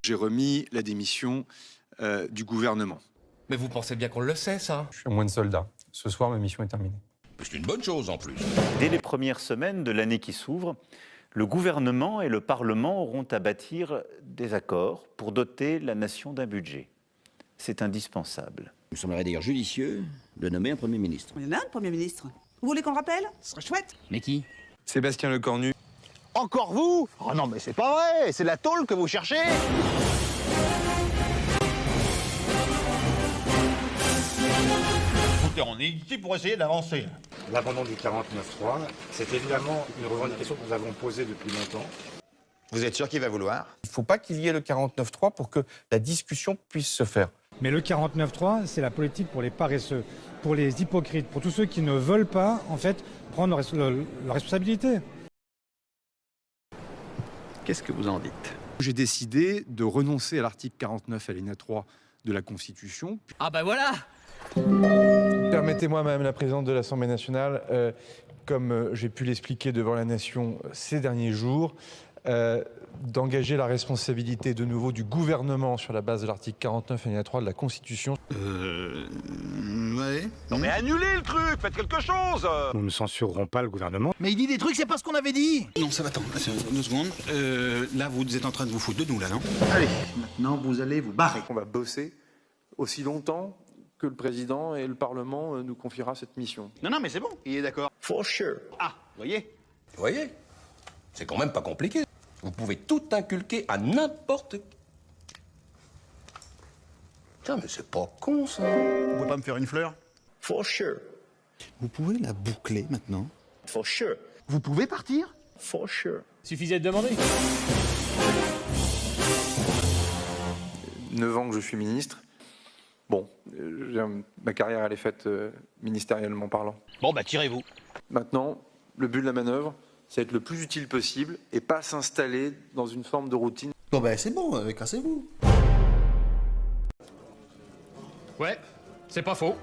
J'ai remis la démission du gouvernement. Mais vous pensez bien qu'on le sait, ça? Je suis moins de soldat. Ce soir, ma mission est terminée. C'est une bonne chose en plus. Dès les premières semaines de l'année qui s'ouvre, le gouvernement et le Parlement auront à bâtir des accords pour doter la nation d'un budget. C'est indispensable. Il me semblerait d'ailleurs judicieux de nommer un Premier ministre. Il y en a un, le Premier ministre. Vous voulez qu'on le rappelle? Ce serait chouette. Mais qui? Sébastien Lecornu. Encore vous? Oh non, mais c'est pas vrai, c'est la tôle que vous cherchez. Écoutez, on est ici pour essayer d'avancer. L'abandon du 49.3, c'est évidemment une revendication que nous avons posée depuis longtemps. Vous êtes sûr qu'il va vouloir? Il ne faut pas qu'il y ait le 49.3 pour que la discussion puisse se faire. Mais le 49.3, c'est la politique pour les paresseux, pour les hypocrites, pour tous ceux qui ne veulent pas, en fait, prendre leur responsabilité. Qu'est-ce que vous en dites? J'ai décidé de renoncer à l'article 49 alinéa 3 de la Constitution. Ah bah voilà! Permettez-moi, Madame la Présidente de l'Assemblée nationale, comme j'ai pu l'expliquer devant la Nation ces derniers jours, d'engager la responsabilité de nouveau du gouvernement sur la base de l'article 49 alinéa 3 de la Constitution. Ouais. Non mais annulez le truc, faites quelque chose. Nous ne censurerons pas le gouvernement. Mais il dit des trucs, c'est pas ce qu'on avait dit. Non, ça va, attends, 2 secondes. Là, vous êtes en train de vous foutre de nous, là, non? Allez, maintenant vous allez vous barrer. On va bosser aussi longtemps que le Président et le Parlement nous confiera cette mission. Non, mais c'est bon, il est d'accord. For sure. Ah, voyez? Vous voyez? C'est quand même pas compliqué. Vous pouvez tout inculquer à n'importe qui. Putain, mais c'est pas con, ça. Vous pouvez pas me faire une fleur? For sure. Vous pouvez la boucler maintenant? For sure. Vous pouvez partir? For sure. Suffisait de demander. 9 ans que je suis ministre. Bon, ma carrière, elle est faite ministériellement parlant. Bon bah tirez-vous. Maintenant, le but de la manœuvre, c'est être le plus utile possible et pas s'installer dans une forme de routine. Bon, ben c'est bon, cassez-vous. Ouais, c'est pas faux.